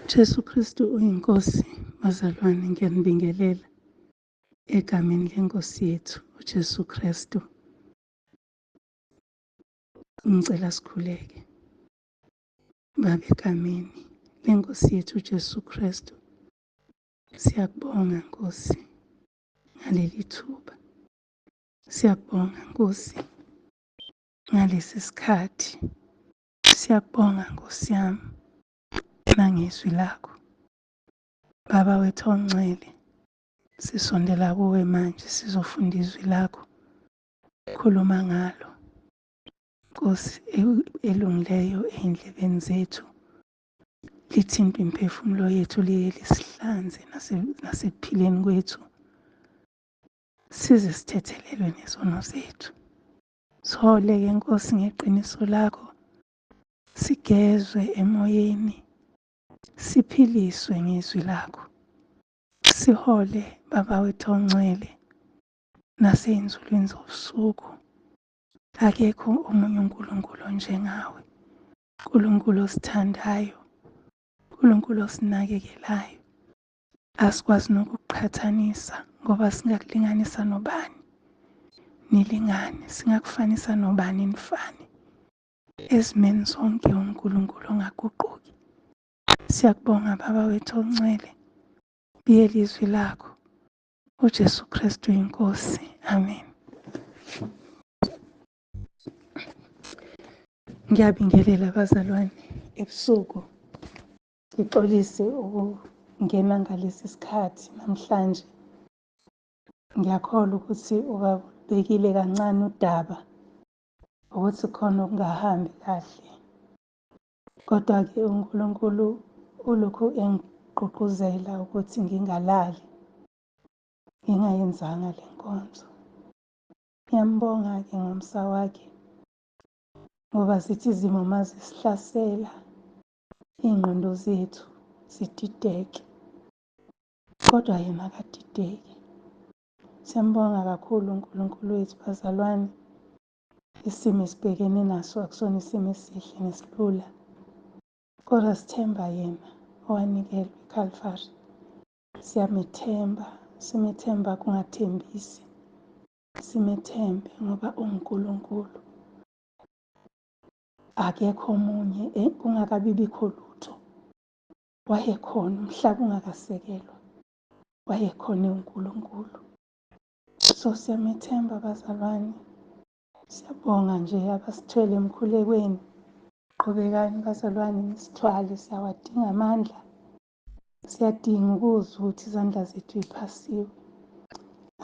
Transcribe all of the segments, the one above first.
Jesu Kristu uyinkosi, bazalwane, ngiyanibingelela egameni lenkosi yethu uJesu Kristu. Ngicela sikhuleke. Baba, egameni lenkosi yethu uJesu Kristu, siyakubonga Nkosi ngaleli thuba. Siyakubonga Nkosi ngalesi sikhathi. Siyakubonga Nkosi yami nangezwi lakho. Baba wethu ongcwele, sisondela kuwe manje sizofunda izwi lakho. Khuluma ngalo Nkosi elungileyo ey'ndlebeni zethu, lithinte imiphefumulo yethu, liye lisihlanze nasekuphileni kwethu, size sithethelelwe nezono zethu. Sihole-ke Nkosi ngeqiniso lakho, sigezwe emoyeni, siphiliswe ngezwi lakho. Sihole Baba wethu ongcwele nasey'nzulwini zobusuku. Akekho omunye uNkulunkulu onjengawe, uNkulunkulu osithandayo, uNkulunkulu osinakekelayo. Asikwazi nokukuqhathanisa ngoba singakulinganisa nobani nilingane, singakufanisa nobani nifane. Ezimeni zonke uNkulunkulu ongaguquki. Siyakubonga Baba wethu ongcwele, liye lizwi lakho. uJesu Kristu inkosi. Amen. Ngiyabingelela bazalwane ebusuku. Ngixolise ukungena ngalesi sikhathi namhlanje. Ngiyakholwa ukuthi ubabekile kancane udaba ukuthi khona okungahambi kahle. Kodwa-ke uNkulunkulu ulokhu engigqugquzela ukuthi ngingalali, ngingayenzanga le nkonzo. Ngiyambonga-ke ngomsa wakhe, ngoba zithi izimo mazisihlasela, iy'ngqondo zethu zidideke, kodwa yena akadideki. Siyambonga kakhulu uNkulunkulu wethu bazalwane. Isimo esibhekene naso akusona isimo esihle nesilula, kodwa sithemba yena owanikelwe eCalvary. Siyamethemba, simethemba kungathembisi, simethembe ngoba uNkulunkulu. Akekho omunye, kungakabibikho lutho, wayekhona umhla kungakasekelwa, wayekhona uNkulunkulu. So siyamethemba bazalwane. Siyabonga nje abasithwele emkhulekweni. Qhubekani bazalwane, nisithwale, siyawadinga amandla. Siyadinga ukuzwa ukuthi izandla zethu ziphasiwe.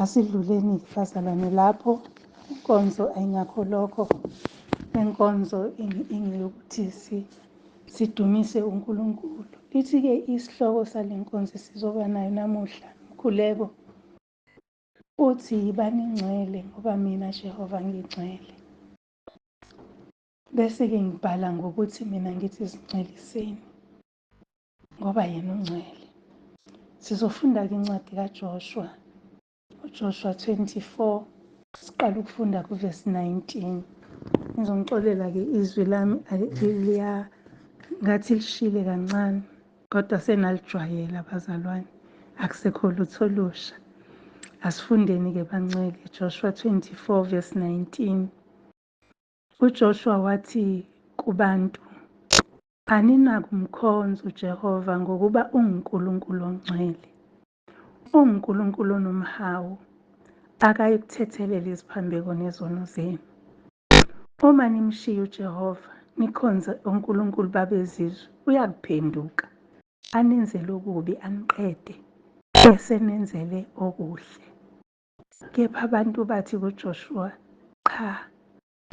Asidluleni bazalwane lapho inkonzo ayingakho lokho. Inkonzo ingeyokuthi sidumise uNkulunkulu. Lithi-ke isihloko sale nkonzo sizoba nayo namuhla, mkhuleko, uthi yibani ingcwele ngoba mina Jehova ngingcwele. Bese-ke ngibhala ngokuthi mina ngithi zingcweliseni ngoba yena ungcwele. Sizofunda-ke incwadi kaJoshua, uJoshua 24, siqala ukufunda kuvesi 19. Ngizongixolela-ke izwi lami ngathi lishile kancane, kodwa senalijwayela bazalwane, akusekho lutho olusha. Asifundeni-ke bangcwele, Joshua 24 verse 19. uJoshua wathi kubantu, aninakumkhonza uJehova ngokuba unguNkulunkulu ongcwele, unguNkulunkulu onomhawu, akayikuthethelela iziphambeko nezono zenu. Uma nimshiya uJehova nikhonze onkulunkulu babezizwe, uyakuphenduka, anenzele okubi, aniqede, esenenzele okuhle. Kepha abantu bathi kuJoshua, cha,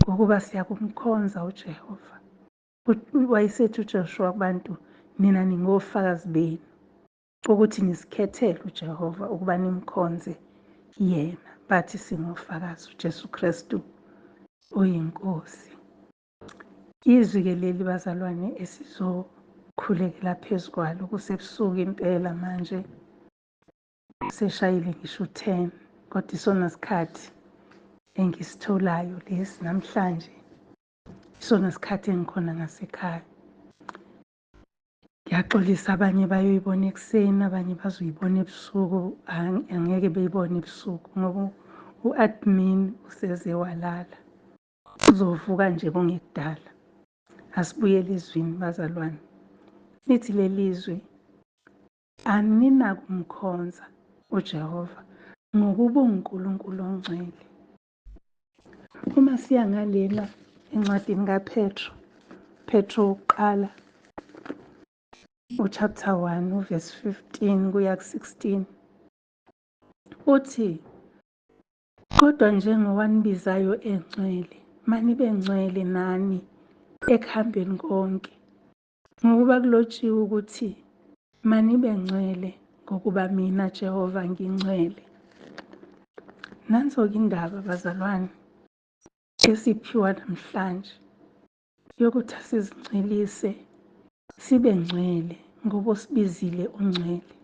ngokuba siyakumkhonza uJehova. Wayesethi uJoshua kubantu, nina ningofakazi benu ukuthi nisikhethele uJehova ukuba nimkhonze yena. Bathi singofakazi, uJesu Kristu uyinkosi. Izwi-ke leli bazalwane esizokhulekela phezu kwalo kusebusuku impela manje. Seshayile ngisho 10, kodwa isona sikhathi engisitholayo lesi namhlanje. Isona sikhathi engikhona ngasekhaya. Ngiyaxolisa, abanye bayoyibona ekuseni, abanye bazoyibona ebusuku, angeke beyibone ebusuku ngoba u-admin useze walala. Uzovuka nje kungekudala. Asibuyele ezwini bazalwane. Lithi leli zwi, aninakumkhonza uJehova ngokuba uNkulunkulu ongcwele. Uma siya ngalela encwadini kaPetro, Petro wokuqala, chapter 1 verse 15 kuya ku-16, uthi, kodwa njengowanibizayo engcwele, manibe ngcwele nani ekuhambeni konke, ngokuba kulotshiwe ukuthi, manibe ngcwele ngokuba mina Jehova ngingcwele. Nanso-ke indaba bazalwane esiphiwa namhlanje yokuthi asizingcwelise sibe ngcwele ngoba usibizile ungcwele.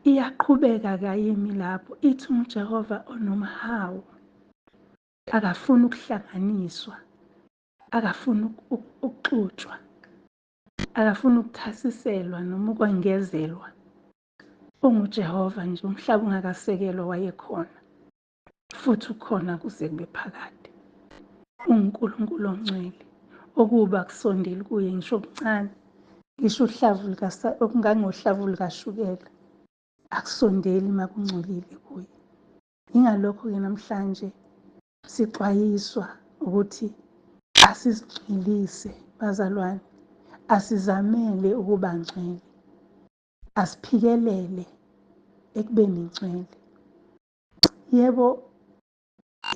Iyaqhubeka kayimi lapho ithi uJehova onomhawu akafuni ukuhlanganiswa, akafuni ukuxutshwa, akafuni ukuthasiselwa noma ukwengezelwa. UnguJehova nje, umhlaba ungakasekelwa wayekhona futhi ukhona kuze kube phakade. UnguNkulunkulu ongcwele, okuba kusondeli kuye ngisho okuncane, ngisho okungangohlavu lukashukela akusondeli uma kungcolile kuye. Ingalokho-ke namhlanje sixwayiswa ukuthi asizingcwelise bazalwane, asizamele ukuba ngcwele, asiphikelele ekubeni ngcwele. Yebo,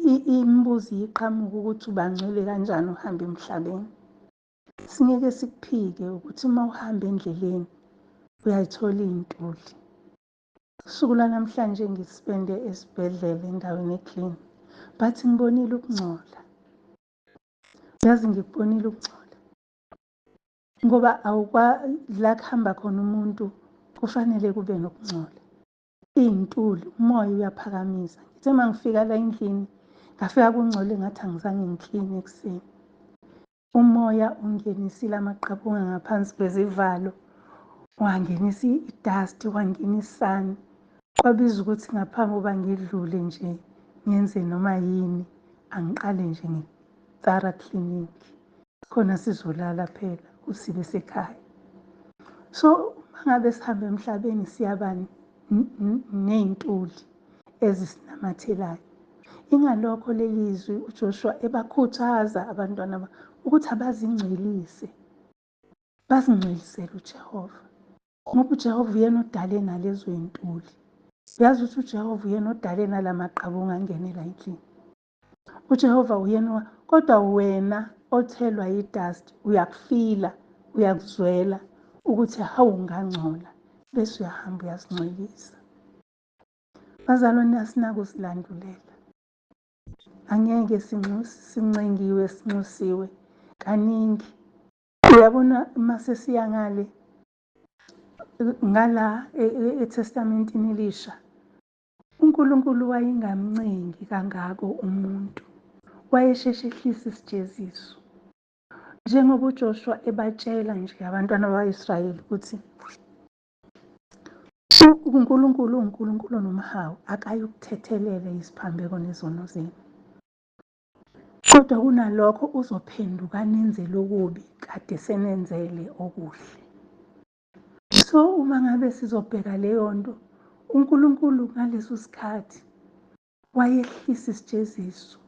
imibuzo iqhamuka ukuthi uba ngcwele kanjani uhamba emhlabeni. Singeke sikuphike ukuthi uma uhamba endleleni uyayithola iy'ntuli. Usuku lwanamhlanje ngisipende esibhedlela endaweni eklini, bathi ngibonile ukungcola. Yazi ngikubonile ukungcola ngoba la kuhamba khona umuntu kufanele kube nokungcola. Iy'ntuli, umoya uyaphakamisa. Ngithe uma ngifika la endlini ngafika kungcole ngathi angizange ngikline ekuseni. Umoya ungenisile amaqabunga ngaphansi kwezivalo, wangenisa i-dust, wangena isani. Kwabiza ukuthi ngaphambi kokuba ngidlule nje ngenze noma yini, angiqale nje nge-thorough cleaning khona sizolala phela usibe sekhaya. So uma ngabe sihamba emhlabeni siyaba ney'ntuli ezisinamathelayo. Ingalokho leli zwi uJoshua ebakhuthaza abantwana ukuthi abazingcwelise, bazingcwelisele uJehova ngoba uJehova uyena odale nalezo y'ntuli. Uyazi ukuthi uJehova uyena odale nalamaqabunga angenela endlini. uJehova uyena, kodwa wena othelwa i-dust uyakufila, uyakuzwela ukuthi hawu ngangcola, bese uyahamba uyazingcwelisa. Bazalwane, asinakuzilandulela. Angeke sincengiwe, sinxusiwe kaningi. Uyabona uma sesiya ngala eTestamentini Elisha, uNkulunkulu wayengamncengi kangako umuntu, wayesheshe ehlisa isijeziso. Njengoba uJoshua ebatshela nje abantwana bakwa-Israyeli ukuthi uNkulunkulu uNkulunkulu onomhawu, akayukuthethelela isiphambeko nezono zenu. Kodwa kunalokho uzophenduka anenzele okubi kade senenzele okuhle. So uma ngabe sizobheka leyo nto, uNkulunkulu ngaleso sikhathi wayehlisa isijeziso.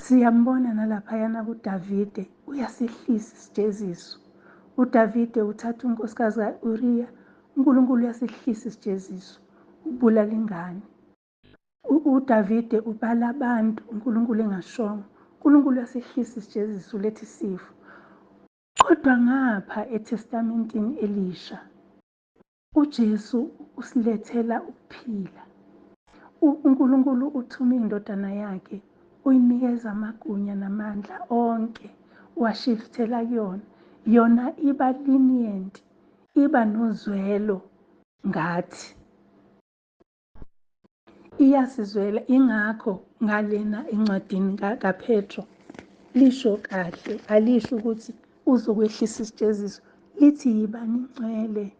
Siyambona nalaphayana kuDavide, uyasehlisa isijeziso. uDavide uthatha unkosikazi ka-Uriya, uNkulunkulu uyasehlisa isijeziso, ubulala ingane. uDavide ubala abantu, uNkulunkulu engashongo. uNkulunkulu uyasehlisa isijeziso, uletha isifo. Kodwa ngapha eTestamentini Elisha, uJesu usilethela ukuphila. uNkulunkulu uthuma indodana yakhe, uyinikeza amagunya namandla onke, washiftela kuyona. Yona iba lenient, iba nozwelo ngathi. Iyasizwela, ingakho ngalena encwadini kaPetro lisho kahle, alisho ukuthi uzokwehlisa isijeziso. lithi yiba ningcwele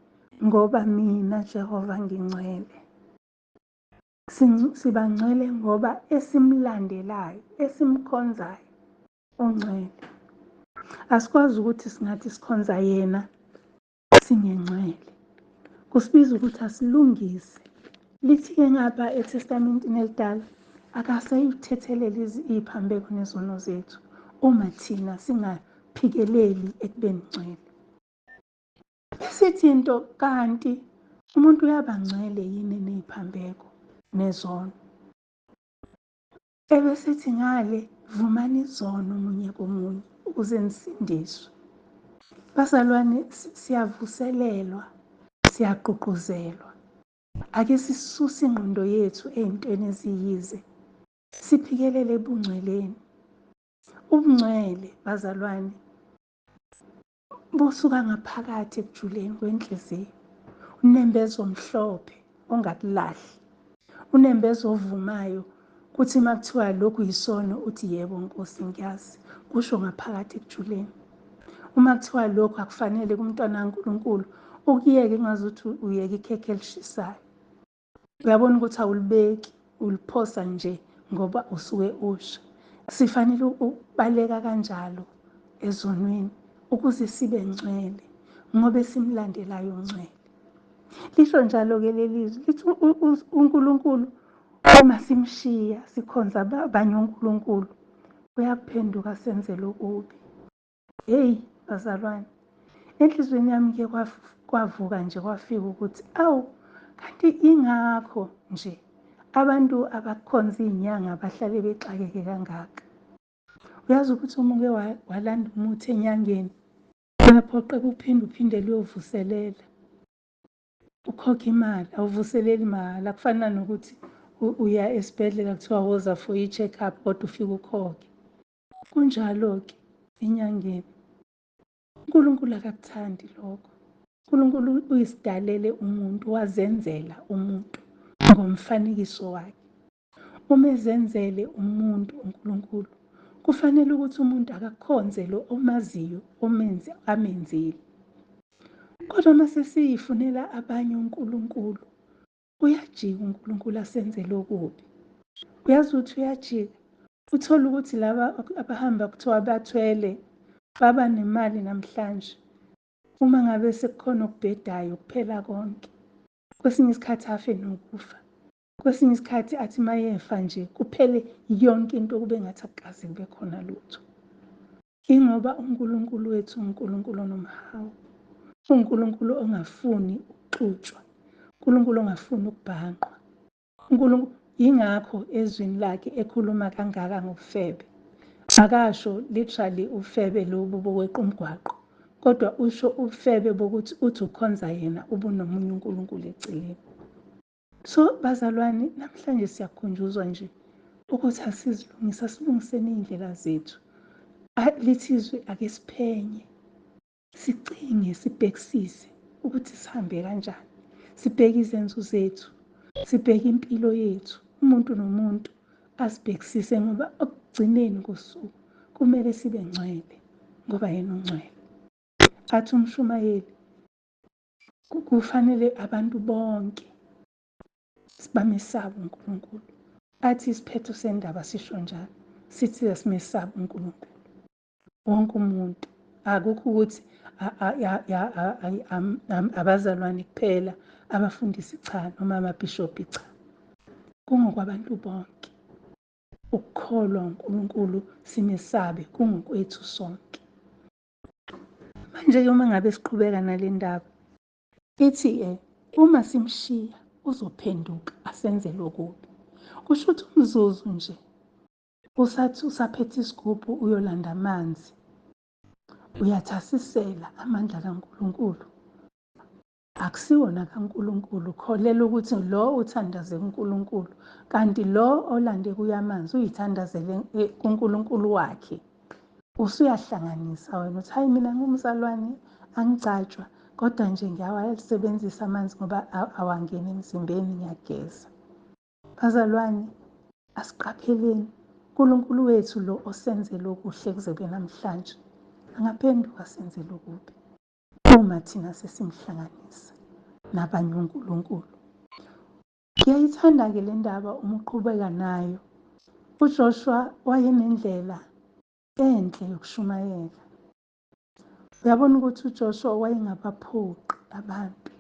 ngoba mina Jehova ngingcwele. Sibangcwele ngoba esimlandelayo, esimkhonzayo ongcwele. Asikwazi ukuthi singathi sikhonza yena singengcwele. Kusibiza ukuthi asilungise. Lithi-ke ngapha eTestamenteni Elidala, akasayithethelele iziphambeko nezono zethu uma thina singaphikeleli ekubeni ngcwele. Besithi into, kanti umuntu uyabangcwele yini neziphambeko nezono? Ebesithi ngale, vumani izono omunye komunye ukuze nisindiswe. Bazalwane, siyavuselelwa, siyagqugquzelwa. Ake sisuse ingqondo yethu ey'ntweni eziyize, siphikelele ebungcweleni. Ubungcwele, bazalwane, busuka ngaphakathi ekujuleni kwenhliziyo. Unembezo omhlophe ongakulahli, unembezo ovumayo kuthi uma kuthiwa lokhu yisono uthi yebo Nkosi ngiyazi, kusho ngaphakathi ekujuleni. Uma kuthiwa lokhu akufanele kumntwana kaNkulunkulu, ukuyeke engazuthi uyeka ikhekhe elishisayo. Uyabona ukuthi awulibeki, uliphosa nje ngoba usuke usha. Sifanele ukubaleka kanjalo ezonweni ukuze sibe ngcwele ngoba esimlandelayo ongcwele. Lisho njalo-ke leli lizwi, lithi uNkulunkulu uma simshiya sikhonza abanye uNkulunkulu, uyaphenduka senzele okubi. Heyi bazalwane, enhlizweni yami-ke kwavuka nje kwafika ukuthi awu, kanti ingakho nje abantu abakhonza iy'nyanga bahlale bexakeke kangaka. Uyazi ukuthi uma uke walanda umuthi enyangeni, uyaphoqeka uphinde uyovuselela. Ukhokha imali, awuvuseleli mahhala. Kufana nanokuthi uya esibhedlela kuthiwa woza for i-check-up kodwa ufike ukhokhe. Kunjalo-ke enyangeni. uNkulunkulu akakuthandi lokho. uNkulunkulu uyisidalele umuntu, wazenzela umuntu ngomfanekiso wakhe. Uma ezenzele umuntu uNkulunkulu, kufanele ukuthi umuntu akakhonze lo omaziyo amenzile. Kodwa uma sesiyifunela abanye uNkulunkulu, uyajika uNkulunkulu asenzele okubi. Uyazi ukuthi uyajika. Uthola ukuthi laba abahamba kuthiwa bathwele, baba nemali namhlanje. Uma ngabe sekukhona okubhedayo kuphela konke. Kwesinye isikhathi afe nokufa. Kwesinye isikhathi athi mayefa nje kuphele yonke into kube ngathi akukaze kube khona lutho. Ingoba uNkulunkulu wethu uNkulunkulu onomhawu. uNkulunkulu ongafuni ukuxutshwa. uNkulunkulu ongafuni ukubhanqwa. Yingakho ezwini lakhe ekhuluma kangaka ngobufebe. Akasho literally ufebe lobu bokweqa umgwaqo, kodwa usho ufebe bokuthi uthi ukhonza yena ubunomunye uNkulunkulu eceleni. So bazalwane, namhlanje siyakhunjuzwa nje ukuthi asilungiseni iy'ndlela zethu. Lithi izwi ake siphenye, sicinge, sibhekisise ukuthi sihambe kanjani. Sibheke izenzo zethu, sibheke impilo yethu, umuntu nomuntu asibhekisise ngoba okugcineni kosuku kumele sibe ngcwele ngoba yena ungcwele. Athi umshumayeli, kufanele abantu bonke bamesaba uNkulunkulu. Athi isiphetho sendaba sisho njalo, sithi asimesaba uNkulunkulu. Wonke umuntu, akukho ukuthi abazalwane kuphela, abafundisi cha, noma amabhishobhi cha. Kungokwabantu bonke. Ukukholwa uNkulunkulu simesabe kungokwethu sonke. Manje uma ngabe siqhubeka nale ndaba, ithi uma simshiya uzophenduka asenzele okubi. Kusho ukuthi umzuzu nje usathi usaphethe isigubhu uyolanda amanzi, uyathasisela amandla kaNkulunkulu. Akusiwona kaNkulunkulu. Kholela ukuthi lo uthandazela uNkulunkulu, kanti lo olande kuya amanzi uyithandazele kuNkulunkulu wakhe. Usuyahlanganisa wena uthi hayi, mina ngumzalwane angicatshwa, kodwa nje ngiyawasebenzisa amanzi ngoba awangeni emzimbeni, ngiyageza. Bazalwane, asiqapheleni. uNkulunkulu wethu lo osenzele okuhle kuze kube namhlanje angaphenduka asenzele okubi. uma thina sesimhlanganisa nabanye uNkulunkulu. Ngiyayithanda-ke le ndaba uma uqhubeka nayo. UJoshua wayenendlela enhle yokushumayela. Uyabona ukuthi uJoshua wayengabaphoqi abantu,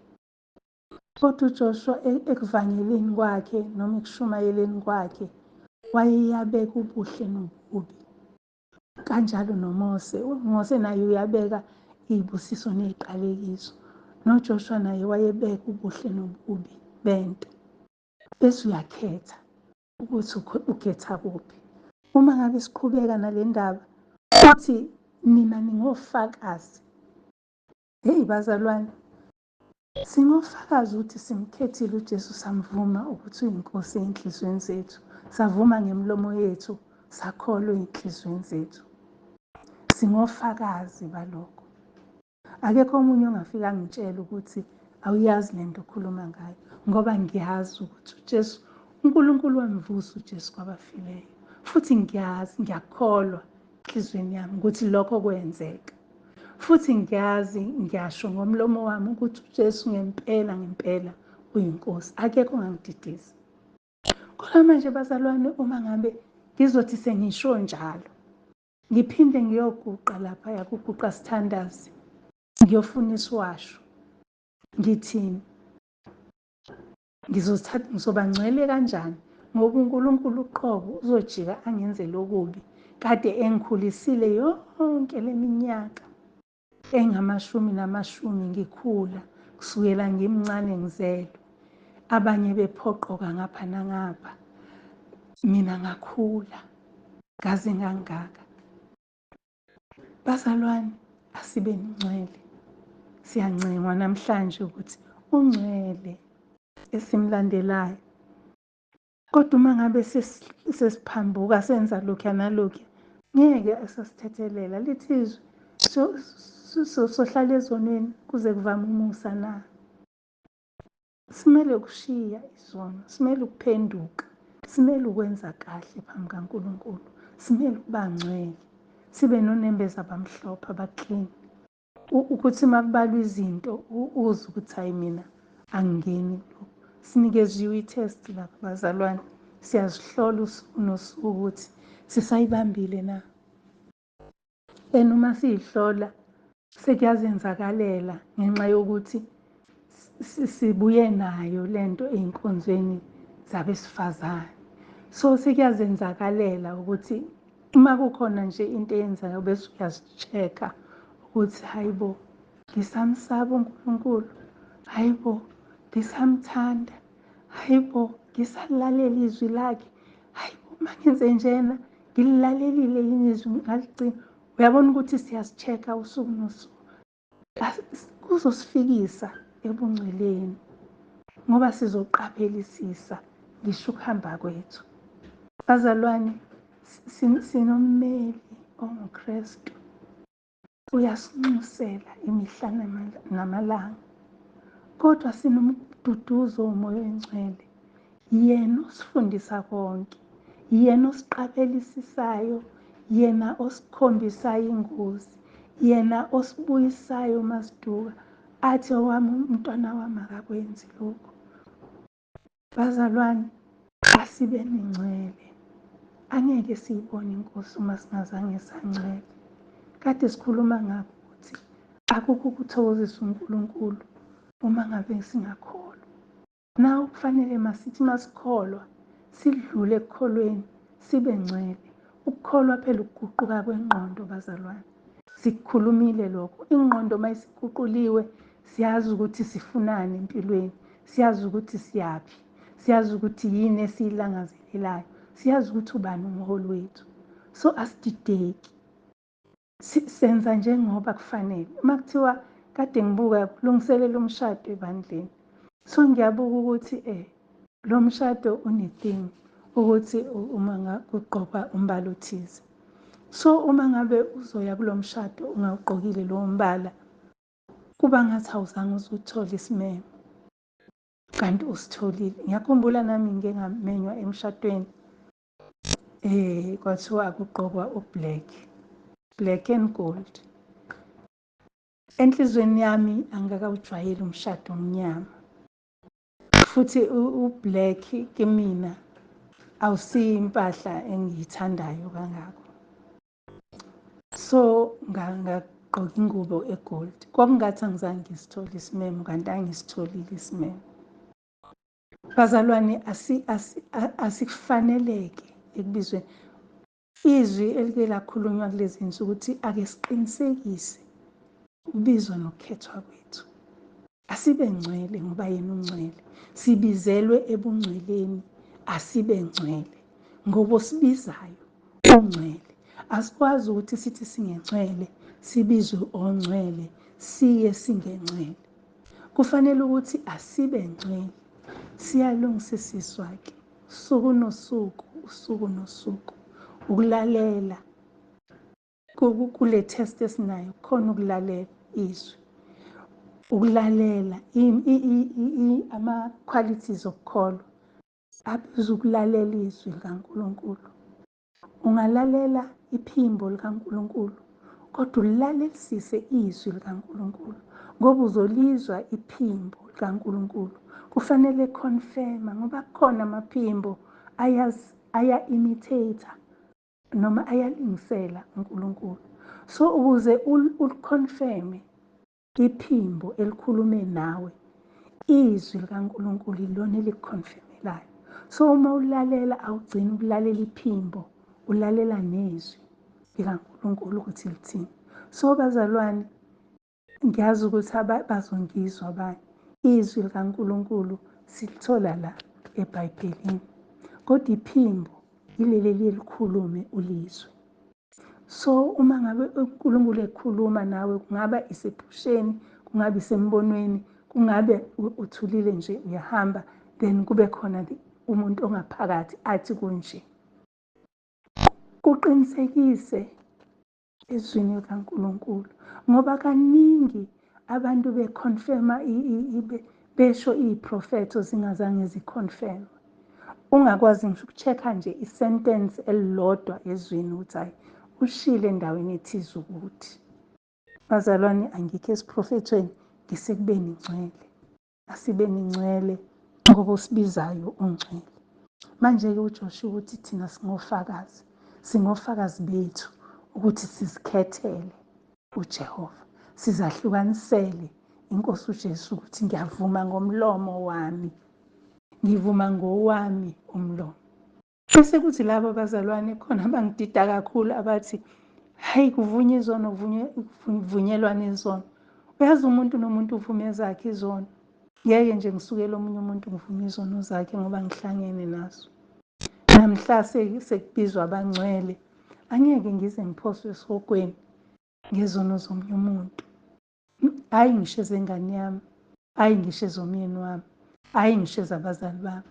kodwa uJoshua ekuvangeleni kwakhe noma ekushumayeleni kwakhe wayeyabeka ubuhle nobubi. Kanjalo noMose, uMose naye uyabeka iy'busiso ney'qalekiso. NoJoshua naye wayebeka ubuhle nobubi bento, bese uyakhetha ukuthi ukhetha kuphi. Uma ngabe siqhubeka nale ndaba futhi nina ningofakazi, heyi bazalwane, singofakazi ukuthi simkhethile uJesu, samvuma ukuthi uyinkosi ey'nhliziyweni zethu, savuma ngemilomo yethu, sakholwa ey'nhliziyweni zethu. Singofakazi balokho. Akekho omunye ongafika angitshela ukuthi awuyazi le nto okhuluma ngayo, ngoba ngiyazi ukuthi uJesu, uNkulunkulu wamvusa uJesu kwabafileyo, futhi ngiyazi, ngiyakholwa enhliziyweni yami ukuthi lokho kwenzeka. Futhi ngiyazi, ngiyasho ngomlomo wami ukuthi uJesu ngempela ngempela uyinkosi, akekho ongangididisa. Kodwa manje bazalwane, uma ngabe ngizothi sengisho njalo, ngiphinde ngiyoguqa laphaya kuguqa sithandazi, ngiyofuna isiwasho, ngithini? Ngizoba ngcwele kanjani ngoba uNkulunkulu uqobo uzojika angenzele okubi, kade engikhulisile yonke le minyaka engamashumi ngikhula kusukela ngimncane ngizelwe, abanye bephoqoka ngapha nangapha, mina ngakhula ngaze ngangaka. Bazalwane, asibe ngcwele. Siyancengwa namhlanje ukuthi ungcwele esimlandelayo. Kodwa uma ngabe sesiphambuka senza lokhu nalokhu, ngeke esasithethelela. Lithi izwi sohlala ezonweni kuze kuvame umusa na? Simele ukushiya izono, simele ukuphenduka, simele ukwenza kahle phambi kaNkulunkulu, simele ukuba ngcwele, sibe nonembeza abamhlophe abaklini, ukuthi uma kubalwa izinto uze ukuthi hayi mina angingeni lokhu. Sinikeziwe i-test lapha bazalwane, siyazihlola usuku nosuku ukuthi sisayibambile na. Uma siyihlola sekuyazenzakalela ngenxa yokuthi sibuye nayo lento ey'nkonzweni zabesifazane. So sekuyazenzakalela ukuthi uma kukhona nje into eyenzayo bese uyazi-check-a ukuthi hayibo, ngisamsaba uNkulunkulu, hayibo, ngisamthanda, hayibo, ngisalilalela izwi lakhe, hayibo, uma ngenze njena ngililalelile yini izwi ngaligcina. Uyabona ukuthi siyazi-check-a usuku nosuku, kuzosifikisa ebungcweleni ngoba sizoqaphelisisa ngisho ukuhamba kwethu. Bazalwane, sinommeli onguKristu, uyasinxusela imihla namalanga, kodwa sinomduduzo womoya oyingcwele. Yena osifundisa konke, yena osiqaphelisisayo, yena osikhombisayo ingozi, yena osibuyisayo masiduka, athi owami umntwana wami akakwenzi lokhu. Bazalwane, asibe nengcwele. Angeke siyibone inkosi uma singazange sangcwele. Kade sikhuluma ngakho ukuthi akukho ukuthokozisa uNkulunkulu uma ngabe singakholwa. Nawe kufanele masithi masikholwa sidlule ekukholweni sibe ngcwele. Ukukholwa phela ukuguquka kwengqondo bazalwane. Sikukhulumile lokho. Ingqondo uma isiguquliwe siyazi ukuthi sifunani empilweni, siyazi ukuthi siyaphi, siyazi ukuthi yini esiyilangazelelayo, siyazi ukuthi ubani umholi wethu. So asidideki, senza njengoba kufanele. Uma kuthiwa kade ngibuka kulungiselela umshado ebandleni, so ngiyabuka ukuthi lo mshado unetheme ukuthi uma kugqokwa umbala othize. So uma ngabe uzoya kulo mshado ungawugqokile lowo mbala, kuba ngathi awuzange uzuthola isimemo, kanti usitholile. Ngiyakhumbula nami ngike ngamenywa emshadweni, kwathiwa kugqokwa black and gold. enhlizweni yami angakawujwayeli umshado omnyama, futhi u-black kimina awusiyo impahla engiyithandayo kangako. So ngagqoka ingubo egold. Kwakungathi angizange ngisithole isimemo, kanti angisitholile isimemo. Bazalwane, asikufaneleke ekubizwe izwi elike lakhulunywa kulezi nsuku ukuthi ake siqinisekise ukubizwa nokukhethwa kwethu. Asibe ngcwele ngoba yena ungcwele. Sibizelwe ebungcweleni, asibe ngcwele ngoba osibizayo ungcwele. Asikwazi ukuthi sithi singengcwele sibizwe ongcwele siye singengcwele. Kufanele ukuthi asibe ngcwele. Siyalungisiswa-ke usuku nosuku ukulalela kule test esinayo, khona ukulalela izwi, ukulalela ama-qualities okukholwa abiza ukulalela izwi likaNkulunkulu. Ungalalela iphimbo likaNkulunkulu, kodwa ulalelisise izwi likaNkulunkulu ngoba uzolizwa iphimbo likaNkulunkulu. Kufanele confirma ngoba kukhona amaphimbo aya-imitate noma ayalingisela uNkulunkulu. So ukuze uliconfirme iphimbo elikhulume nawe, izwi likaNkulunkulu ilona elikuconfirmelayo. So uma ulalela awugcini ukulalela iphimbo, ulalela nezwi likaNkulunkulu ukuthi lithini. So bazalwane, ngiyazi ukuthi bazongizwa abanye. Izwi likaNkulunkulu silithola la eBhayibhelini, kodwa iphimbo yileli elikhulume ulizwe. So uma ngabe uNkulunkulu ekhuluma nawe, kungaba isephusheni, kungaba isembonweni, kungabe uthulile nje uyahamba, then kube khona umuntu ongaphakathi athi kunje, kuqinisekise ezwini likaNkulunkulu ngoba kaningi abantu beconfirma besho iy'profetho zingazange ziconfirme. Ungakwazi ngisho uku-check-a nje isentence elilodwa ezwini ukuthi hayi ushilo endaweni ethize ukuthi. Bazalwane, angikho esiprofethweni ngisekubeni ngcwele. Asibeni ngcwele ngoba osibizayo ungcwele. Manje-ke uJoshua ukuthi thina singofakazi bethu ukuthi sizikhethele uJehova, sizahlukanisele iNkosi uJesu ukuthi ngiyavuma ngomlomo wami, ngivuma ngowami umlomo. Bese kuthi labo bazalwane khona abangidida kakhulu abathi hayi kuvunywa izono, kuvunyelwana izono. Uyazi umuntu nomuntu uvume ezakhe izono. Ngeke nje ngisukele omunye umuntu ngivume izono zakhe ngoba ngihlangene nazo. Namhla sekubizwa abangcwele, angeke ngize ngiphoswe esihogweni ngezono zomunye umuntu. Hhayi ngisho ezengane yami, hhayi ngisho ezomyeni wami, hhayi ngisho ezabazali bami.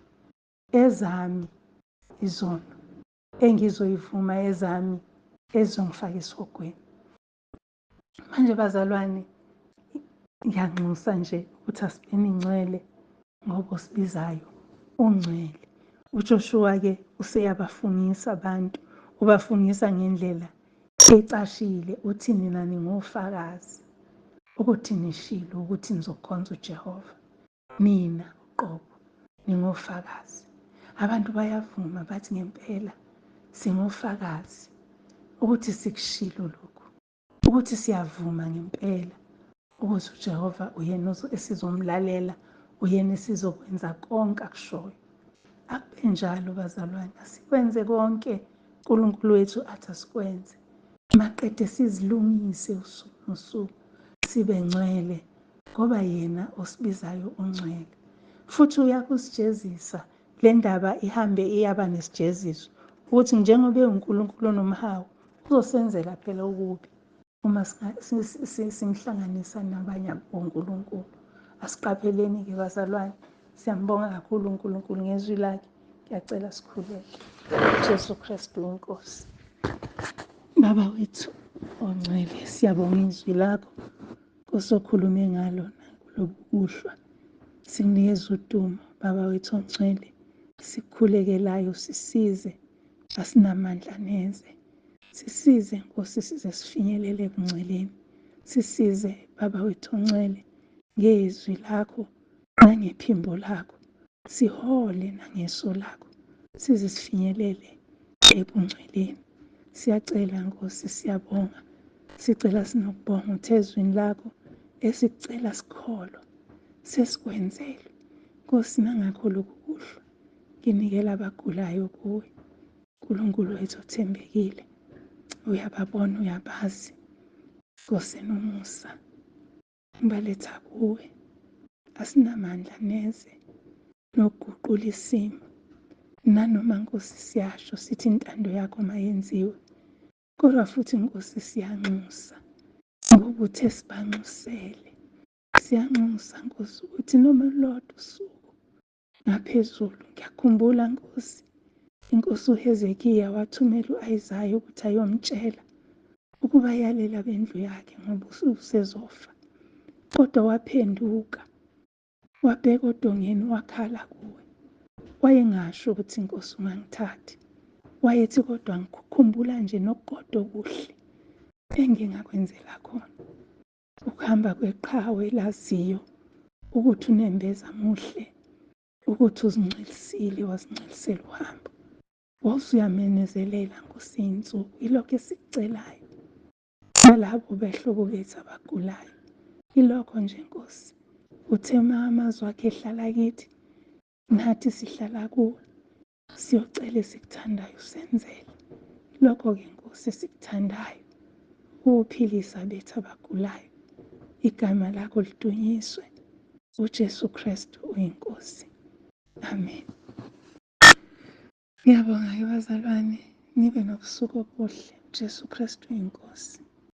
Ezami izono engizoyivuma, ezami ezongifaka esihogweni. Manje bazalwane, ngiyanxusa nje ukuthi asibeni ngcwele ngoba osibizayo ungcwele. UJoshua-ke useyabafungisa abantu, ubafungisa ngendlela ecashile, uthi nina ningofakazi ukuthi nishilo ukuthi nizokhonza uJehova. Nina uqobo ningofakazi. Abantu bayavuma bathi ngempela singofakazi ukuthi sikushilo lokhu, ukuthi siyavuma ngempela ukuthi uJehova uyena esizomlalela, uyena esizokwenza konke akushoyo. Akube njalo bazalwane, asikwenze konke uNkulunkulu wethu athi asikwenze. Maqede sizilungise usuku nosuku, sibe ngcwele ngoba yena osibizayo ungcwele. Futhi uyakusijezisa, le ndaba ihambe iyaba nesijeziso ukuthi njengoba uNkulunkulu onomhawu uzosenzela phela ukubi uma simhlanganisa nabanye onkulunkulu. Asiqapheleni-ke bazalwane, siyambonga kakhulu uNkulunkulu ngezwi lakhe. Ngiyacela sikhuleke. Jesu Kristu inkosi. Baba wethu ongcwele, siyabonga izwi lakho osokhulume ngalo nakulobu kuhlwa. Sikunikeza udumo Baba wethu ongcwele, sikukhulekelayo, sisize, asinamandla neze. Sisize Nkosi, size sifinyelele ekungcweleni. Sisize Baba wethu ongcwele ngezwi lakho nangephimbo lakho, sihole nangeso lakho, size sifinyelele ebungcweleni. Siyacela Nkosi, siyabonga, sicela sinokubonga ukuthi ezwini lakho esikucela sikholwa sesikwenzele. Nkosi, nangakho lokhu kuhlwa nginikela abagulayo kuwe. Nkulunkulu wethu othembekile, uyababona, uyabazi. Nkosi enomusa, ngibaletha kuwe. Asinamandla neze nokuguqula isimo, nanoma Nkosi siyasho sithi intando yakho mayenziwe, kodwa futhi Nkosi siyanxusa ngokuthi esibanxusele. Siyanxusa Nkosi ukuthi noma lodwa usuku ngaphezulu. Ngiyakhumbula Nkosi, inkosi uHezekiya wathumela u-Isaya ukuthi ayomtshela ukuba yalela bendlu yakhe ngoba usezofa, kodwa waphenduka, wabheka odongeni, wakhala kuwe. Wayengasho ukuthi Nkosi ungangithathi, wayethi kodwa ngikukhumbula nje nokukodwa okuhle engingakwenzela khona. Ukuhamba kweqhawe elaziyo ukuthi unembeza muhle, ukuthi uzincelisile, wazincelisela uhambo. Wawusuyamenezelela Nkosi iy'nsuku, ilokho esikucelayo nalabo behlobo bethu abagulayo. Ilokho nje Nkosi, uthe uma amazwi akho ehlala kithi, nathi sihlala kuwe, siyocela esikuthandayo usenzele. Lokho-ke Nkosi esikuthandayo, ukuphilisa bethu abagulayo. Igama lakho lidunyiswe. UJesu Kristu uyinkosi. Amen. Ngiyabonga-ke bazalwane, nibe nobusuku obuhle. UJesu Kristu uyinkosi.